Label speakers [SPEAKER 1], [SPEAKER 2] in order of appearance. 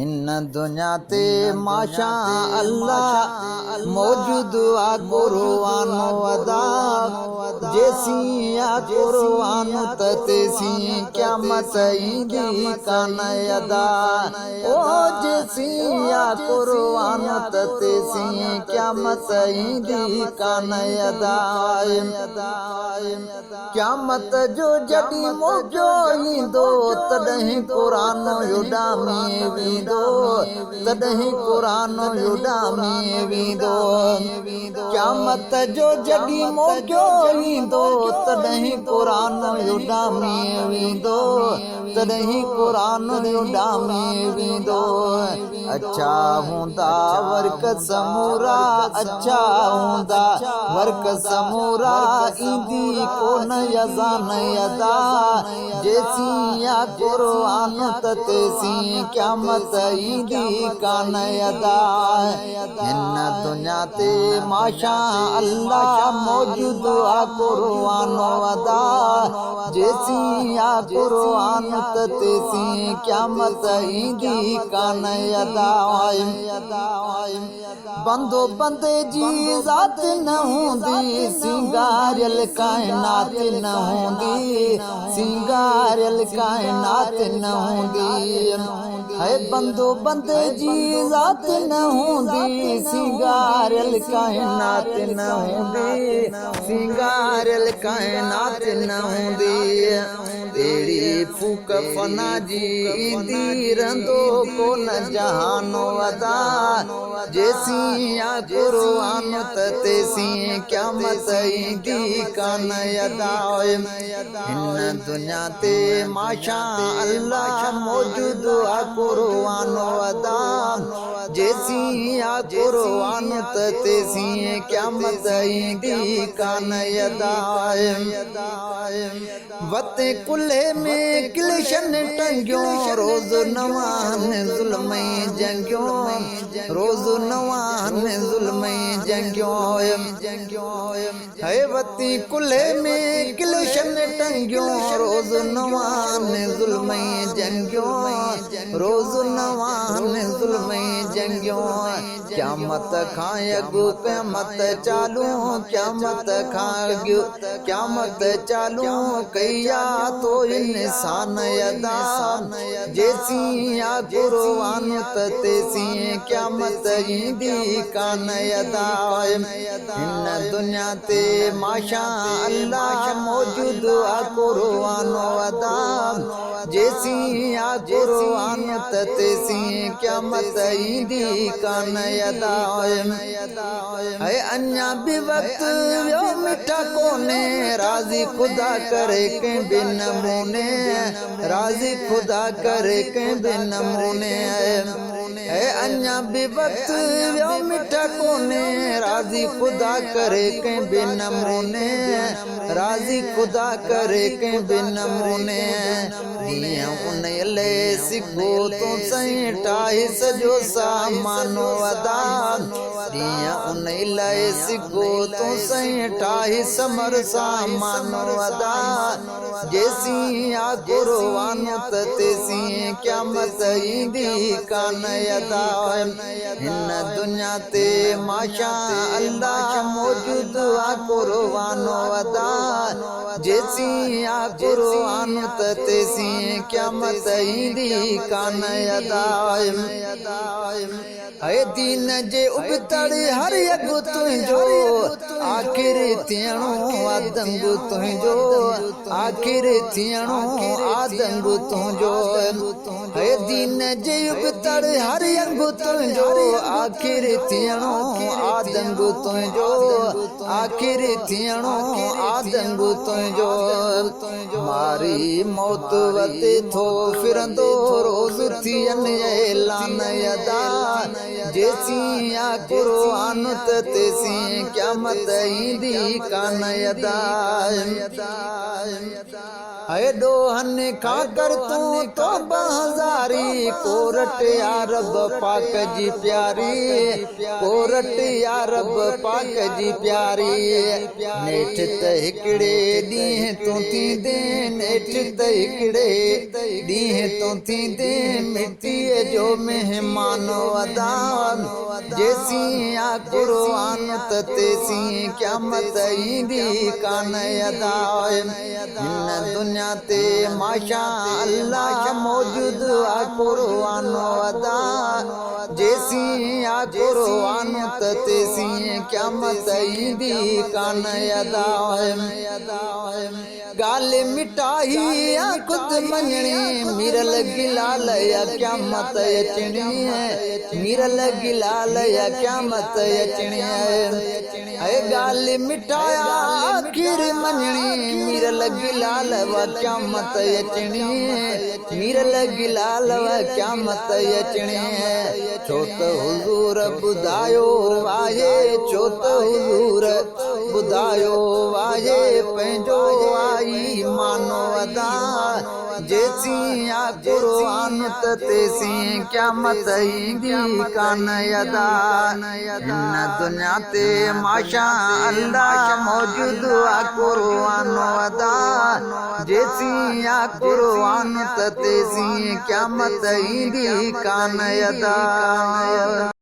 [SPEAKER 1] इन दुनिया ते माशा अल्लाह मौजूद आ कुरान अदा जैसी आ कुरान तैसी क़यामत ईंदी कान अदा ओ जैसी आ कुरान तैसी क़यामत ईंदी कान अदा क़यामत जो जॾहिं मौक़ो ईंदो तॾहिं कुरान उॾामी वेंदो तॾहिं कुरान उॾामी वेंदो क़यामत जो जॾहिं मौक़ो ईंदो तॾहिं कुरान उॾामी वेंदो तॾहिं कुरान उॾामी वेंदो अच्छा हूंदा वर्क समूरा अच्छा हूंदा वर्क समूरा ईंदी कोन यज़ान अदा जैसी आ कुरान तैसी क़यामत ईंदी कान अदा हिन दुनिया ते माशा अल्लाह मौजूद आ कुरान अदा जैसी आ कुरान तैसी क़यामत ईंदी कान अदा बंदो बंदे जी ज़ात न हूंदी सिंगारियल कायनात न हूंदी सिंगारियल कायनात न हूंदी है बंदो बंदे जी ज़ात न हूंदी सिंगारियल कायनात न हूंदी सिंगारियल कायनात न हूंदी अहिड़ी फूक फना जी ईंदी रहंदो कोन जहान अदा जैसी आ कुरान तैसी क़यामत ईंदी कान अदा हिन दुनिया ते माशा अल्लाह मौजूद आ कुरान अदा जैसी आ कुरान तैसी क़यामत ईंदी कान अदा वते कुल्हे में गिलशन टंगियो रोज़ नवान ज़ुल्म जंगियो रोज़ नवान ज़ुल्म जंगियो है वती कुल्हे में गिलशन टंगियो रोज़ नवान ज़ुल्म जंगियो रोज़ नवान ज़ुल्म जंगियो क़यामत खां अॻु क़यामत चालू क़यामत खां अॻु क़यामत चालू कया तो इंसान अदा जैसी आ कुरान तैसी क़यामत ईंदी कान अदा हिन दुनिया ते माशा अल्लाह मौजूद आ कुरान अदा जैसी आ कुरान तैसी क़यामत ईंदी कान अदा है अन्या भी वक्त यो मिठा कोने राज़ी खुदा करे के बिन नमूने राज़ी खुदा करे के बिन नमूने है अन्या भी वक्त यो मिठा कोने राज़ी खुदा करे के बिन नमूने राज़ी खुदा करे के बिन नमूने उन ले सिखो तो सही टाही सजो सामानो अदा उन ले सिखो तो सही टाही समर सामानो अदा जैसी आ कुरान तैसी क़यामत ईंदी कान अदा हिन दुनिया ते माशा अल्लाह मौजूद आ कुरान अदा जैसी आ कुरान तैसी क़यामत ईंदी कान अदा है दीन जे उबतड़ हर अॻु तुंहिंजो आख़िर थियणो आदंग तुंहिंजो आख़िर थियणो आदंग तुंहिंजो है दीन जे उबतड़ हर अॻु तुंहिंजो आख़िर थियणो आदंग तुंहिंजो आख़िर थियणो आदंग तुंहिंजो मारी मौत वते थो फिरंदो रोज़ थियनि ऐलान अदा जैसी आ कुरान तैसी क़यामत ईंदी कान अदा हेडो हन खा कर तो बहजारी कोरट या रब पाक जी प्यारी कोरट या रब पाक जी प्यारी नेठ त हिकड़े ॾींहं तूं थींदे नेठ त हिकड़े ॾींहं तूं थींदे मिट्टीअ जो मेहमान अदा जेसी आ कुरान त तेसी क़यामत ईंदी कान अदा हिन दुनिया ते माशा अल्लाह मौजूद आ कुरान अदा जेसी आ कुरान त तेसी क़यामत ईंदी कान अदा गाल मिठाई आ खुद मञणी मिरल गिलाल या क़यामत अचणी मिरल गिलाल या क़यामत अचणी है गाल मिठाया आखिर मञणी मिरल गिलाल व क़यामत अचणी मिरल गिलाल व क़यामत अचणी छो त हुज़ूर ॿुधायो आहे छो त हुज़ूर ॿुधायो आहे पंहिंजो आई मानो अदा जेसी आ कुरान त तेसी क़यामत ईंदी कान अदा हिन दुनिया ते माशा अल्लाह मौजूद आ कुरान अदा जेसी आ कुरान त तेसी क़यामत ईंदी कान अदा।